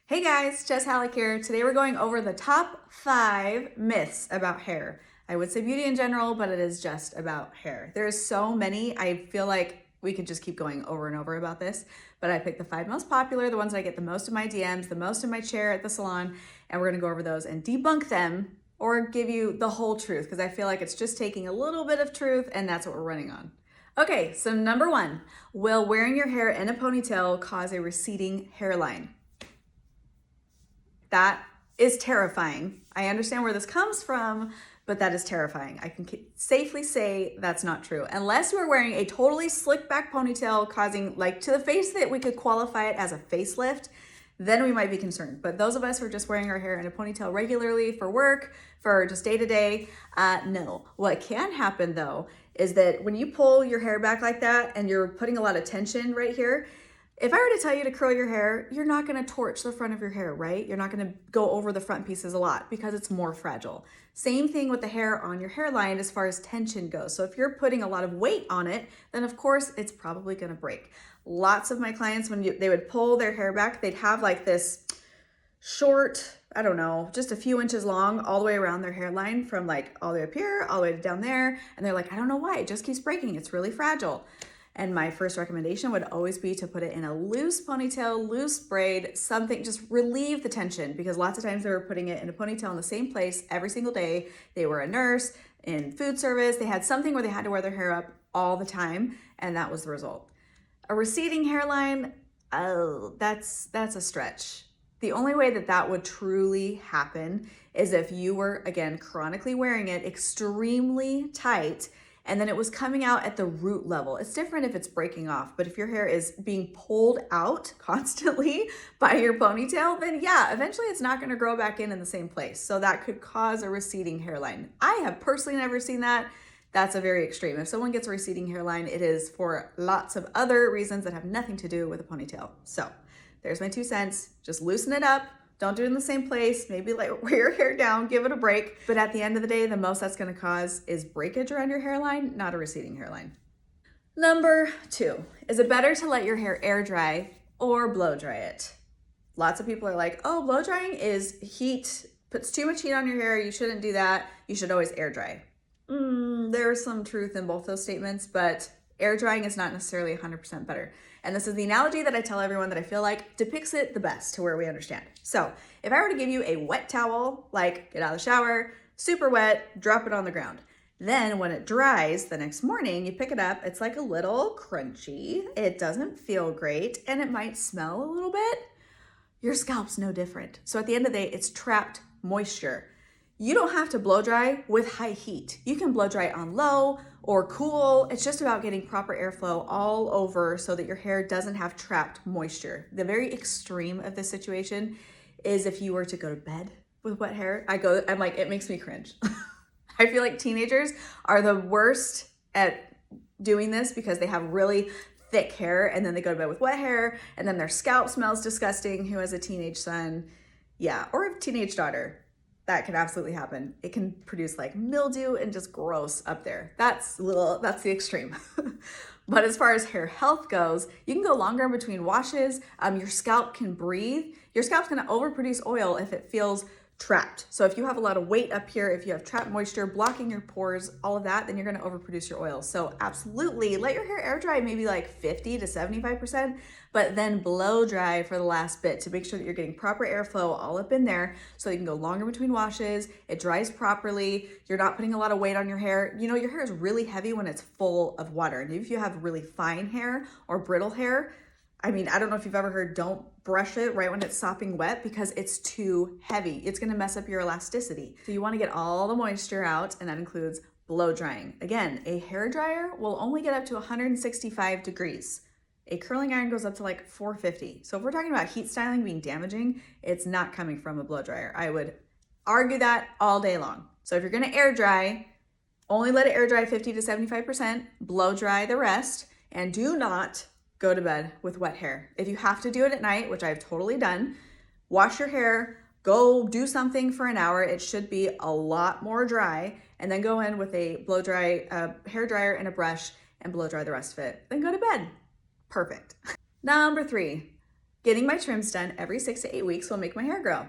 Hey guys, Jess Halleck here. Today we're going over the top 5 myths about hair. I would say beauty in general, but it is just about hair. There's so many. I feel like we could just keep going over and over about this, but I picked the 5 most popular, the ones that I get the most of my DMs, the most in my chair at the salon, and we're gonna go over those and debunk them or give you the whole truth because I feel like it's just taking a little bit of truth and that's what we're running on. Okay, so number 1, will wearing your hair in a ponytail cause a receding hairline? That is terrifying. I understand where this comes from, but that is terrifying. I can safely say that's not true. Unless you are wearing a totally slick back ponytail causing like to the face that we could qualify it as a facelift, then we might be concerned. But those of us who are just wearing our hair in a ponytail regularly for work, for just day to day, no. What can happen though, is that when you pull your hair back like that and you're putting a lot of tension right here, if I were to tell you to curl your hair, you're not gonna torch the front of your hair, right? You're not gonna go over the front pieces a lot because it's more fragile. Same thing with the hair on your hairline as far as tension goes. So if you're putting a lot of weight on it, then of course it's probably gonna break. Lots of my clients, when they would pull their hair back, they'd have like this short, I don't know, just a few inches long all the way around their hairline from like all the way up here, all the way down there. And they're like, I don't know why, it just keeps breaking. It's really fragile. And my first recommendation would always be to put it in a loose ponytail, loose braid, something, just relieve the tension because lots of times they were putting it in a ponytail in the same place every single day. They were a nurse in food service. They had something where they had to wear their hair up all the time. And that was the result. A receding hairline, oh, that's a stretch. The only way that that would truly happen is if you were, again, chronically wearing it extremely tight and then it was coming out at the root level. It's different if it's breaking off, but if your hair is being pulled out constantly by your ponytail, then yeah, eventually it's not gonna grow back in the same place. So that could cause a receding hairline. I have personally never seen that. That's a very extreme. If someone gets a receding hairline, it is for lots of other reasons that have nothing to do with a ponytail. So there's my 2 cents. Just loosen it up. Don't do it in the same place. Maybe like wear your hair down, give it a break. But at the end of the day, the most that's gonna cause is breakage around your hairline, not a receding hairline. Number 2, is it better to let your hair air dry or blow dry it? Lots of people are like, oh, blow drying is heat, puts too much heat on your hair. You shouldn't do that. You should always air dry. There's some truth in both those statements, but air drying is not necessarily 100% better. And this is the analogy that I tell everyone that I feel like depicts it the best to where we understand. So if I were to give you a wet towel, like get out of the shower, super wet, drop it on the ground. Then when it dries the next morning, you pick it up, it's like a little crunchy. It doesn't feel great and it might smell a little bit. Your scalp's no different. So at the end of the day, it's trapped moisture. You don't have to blow dry with high heat. You can blow dry on low or cool. It's just about getting proper airflow all over so that your hair doesn't have trapped moisture. The very extreme of this situation is if you were to go to bed with wet hair. I'm like, it makes me cringe. I feel like teenagers are the worst at doing this because they have really thick hair and then they go to bed with wet hair and then their scalp smells disgusting. Who has a teenage son? Yeah, or a teenage daughter. That can absolutely happen. It can produce like mildew and just gross up there. That's the extreme. But as far as hair health goes, you can go longer in between washes. Your scalp can breathe. Your scalp's gonna overproduce oil if it feels trapped. So if you have a lot of weight up here, if you have trapped moisture blocking your pores, all of that, then you're gonna overproduce your oil. So absolutely let your hair air dry maybe like 50 to 75%, but then blow dry for the last bit to make sure that you're getting proper airflow all up in there so you can go longer between washes, it dries properly, you're not putting a lot of weight on your hair. You know, your hair is really heavy when it's full of water. And if you have really fine hair or brittle hair, I mean, I don't know if you've ever heard, don't brush it right when it's sopping wet because it's too heavy. It's gonna mess up your elasticity. So you wanna get all the moisture out, and that includes blow drying. Again, a hair dryer will only get up to 165 degrees. A curling iron goes up to like 450. So if we're talking about heat styling being damaging, it's not coming from a blow dryer. I would argue that all day long. So if you're gonna air dry, only let it air dry 50 to 75%, blow dry the rest, and do not go to bed with wet hair. If you have to do it at night, which I've totally done, wash your hair, go do something for an hour. It should be a lot more dry, and then go in with a blow dry hair dryer and a brush and blow dry the rest of it. Then go to bed. Perfect. Number 3, Getting my trims done every 6 to 8 weeks will make my hair grow.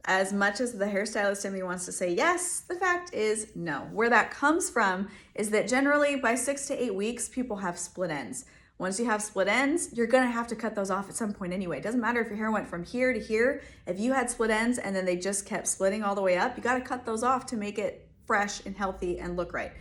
As much as the hairstylist in me wants to say yes, the fact is no. Where that comes from is that generally by 6 to 8 weeks, people have split ends. Once you have split ends, you're gonna have to cut those off at some point anyway. It doesn't matter if your hair went from here to here. If you had split ends and then they just kept splitting all the way up, you gotta cut those off to make it fresh and healthy and look right.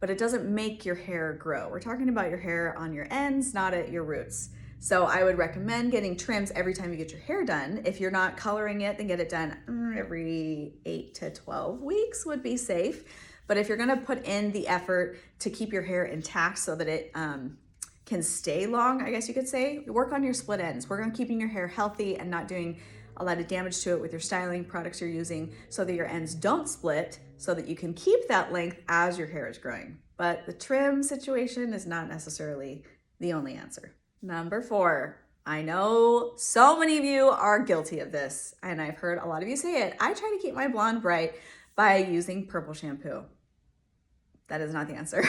But it doesn't make your hair grow. We're talking about your hair on your ends, not at your roots. So I would recommend getting trims every time you get your hair done. If you're not coloring it, then get it done every 8 to 12 weeks would be safe. But if you're gonna put in the effort to keep your hair intact so that it can stay long, I guess you could say, work on your split ends. Work on keeping your hair healthy and not doing a lot of damage to it with your styling products you're using so that your ends don't split so that you can keep that length as your hair is growing. But the trim situation is not necessarily the only answer. Number 4, I know so many of you are guilty of this, and I've heard a lot of you say it. I try to keep my blonde bright by using Purple Shampoo. That is not the answer.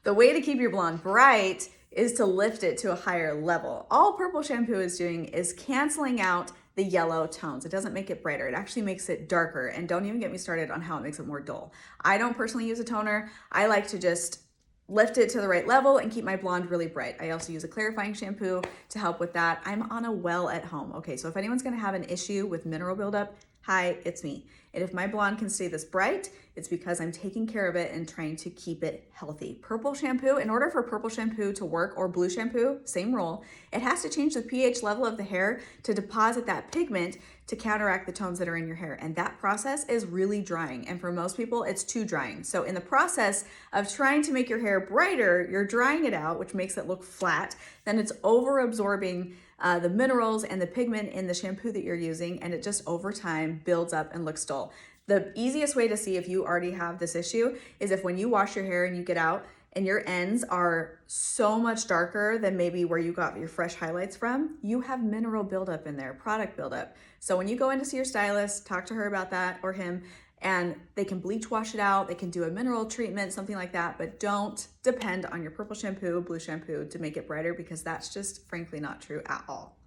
The way to keep your blonde bright is to lift it to a higher level. All Purple Shampoo is doing is canceling out the yellow tones. It doesn't make it brighter. It actually makes it darker. And don't even get me started on how it makes it more dull. I don't personally use a toner. I like to just lift it to the right level and keep my blonde really bright. I also use a clarifying shampoo to help with that. I'm on a well at home. Okay, so if anyone's gonna have an issue with mineral buildup, hi, it's me. And if my blonde can stay this bright, it's because I'm taking care of it and trying to keep it healthy. Purple Shampoo, in order for Purple Shampoo to work, or Blue Shampoo, same rule, it has to change the pH level of the hair to deposit that pigment to counteract the tones that are in your hair. And that process is really drying. And for most people, it's too drying. So in the process of trying to make your hair brighter, you're drying it out, which makes it look flat. Then it's over absorbing the minerals and the pigment in the shampoo that you're using, and it just over time builds up and looks dull. The easiest way to see if you already have this issue is if when you wash your hair and you get out and your ends are so much darker than maybe where you got your fresh highlights from, you have mineral buildup in there, product buildup. So when you go in to see your stylist, talk to her about that or him, and they can bleach wash it out, they can do a mineral treatment, something like that, but don't depend on your Purple Shampoo, Blue Shampoo to make it brighter, because that's just frankly not true at all.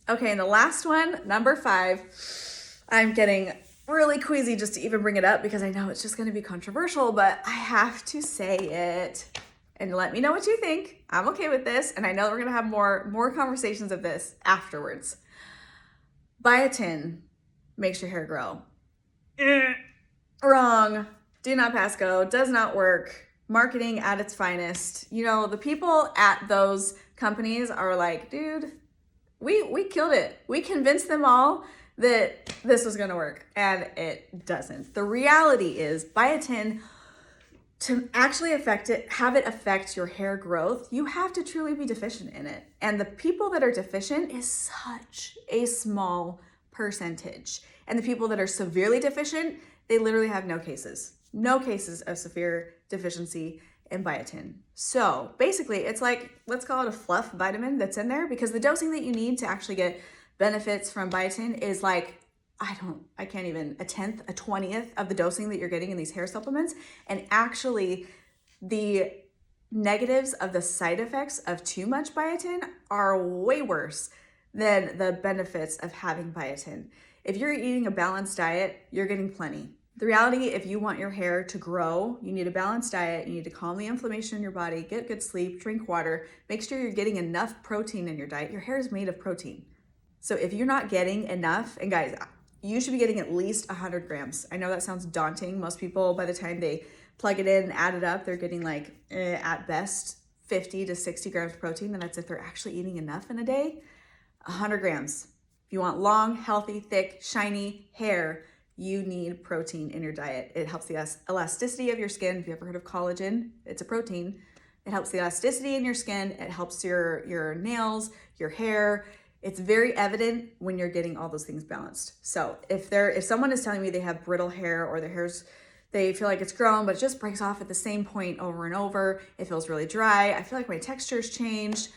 Okay, and the last one, number 5, I'm getting really queasy just to even bring it up because I know it's just gonna be controversial, but I have to say it. And let me know what you think. I'm okay with this, and I know we're gonna have more conversations of this afterwards. Biotin makes your hair grow. Wrong. Do not pass go. Does not work. Marketing at its finest. You know, the people at those companies are like, dude, we killed it. We convinced them all that this was gonna work, and it doesn't. The reality is biotin, to actually have it affect your hair growth, you have to truly be deficient in it. And the people that are deficient is such a small percentage. And the people that are severely deficient, they literally have no cases of severe deficiency in biotin. So basically it's like, let's call it a fluff vitamin that's in there, because the dosing that you need to actually get benefits from biotin is like, I can't even, a 10th, a 20th of the dosing that you're getting in these hair supplements. And actually the negatives of the side effects of too much biotin are way worse than the benefits of having biotin. If you're eating a balanced diet, you're getting plenty. The reality, if you want your hair to grow, you need a balanced diet, you need to calm the inflammation in your body, get good sleep, drink water, make sure you're getting enough protein in your diet. Your hair is made of protein. So if you're not getting enough, and guys, you should be getting at least 100 grams. I know that sounds daunting. Most people, by the time they plug it in and add it up, they're getting like, at best, 50 to 60 grams of protein, and that's if they're actually eating enough in a day. 100 grams. If you want long, healthy, thick, shiny hair, you need protein in your diet. It helps the elasticity of your skin. If you ever heard of collagen, it's a protein. It helps the elasticity in your skin. It helps your nails, your hair. It's very evident when you're getting all those things balanced. So if someone is telling me they have brittle hair, or their hair's, they feel like it's grown, but it just breaks off at the same point over and over, it feels really dry, I feel like my texture's changed.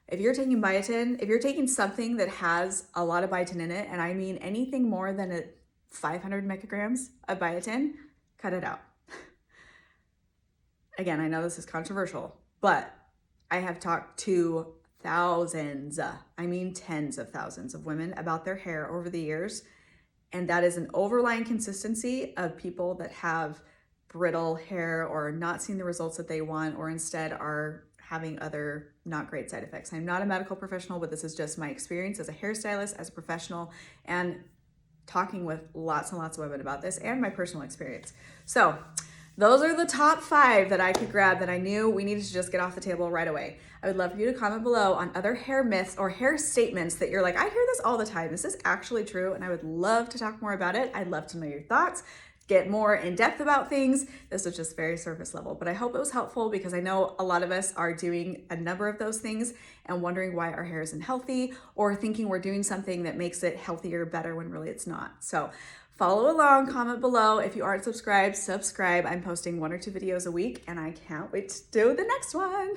If you're taking biotin, if you're taking something that has a lot of biotin in it, and I mean anything more than 500 micrograms of biotin, cut it out. Again, I know this is controversial, but I have talked to thousands, I mean tens of thousands of women about their hair over the years. And that is an overlying consistency of people that have brittle hair or not seeing the results that they want, or instead are having other not great side effects. I'm not a medical professional, but this is just my experience as a hairstylist, as a professional, and talking with lots and lots of women about this and my personal experience. So those are the top 5 that I could grab that I knew we needed to just get off the table right away. I would love for you to comment below on other hair myths or hair statements that you're like, I hear this all the time. This is actually true, and I would love to talk more about it. I'd love to know your thoughts, get more in depth about things. This was just very surface level, but I hope it was helpful because I know a lot of us are doing a number of those things and wondering why our hair isn't healthy, or thinking we're doing something that makes it healthier, better, when really it's not. So follow along, comment below. If you aren't subscribed, subscribe. I'm posting 1 or 2 videos a week, and I can't wait to do the next one.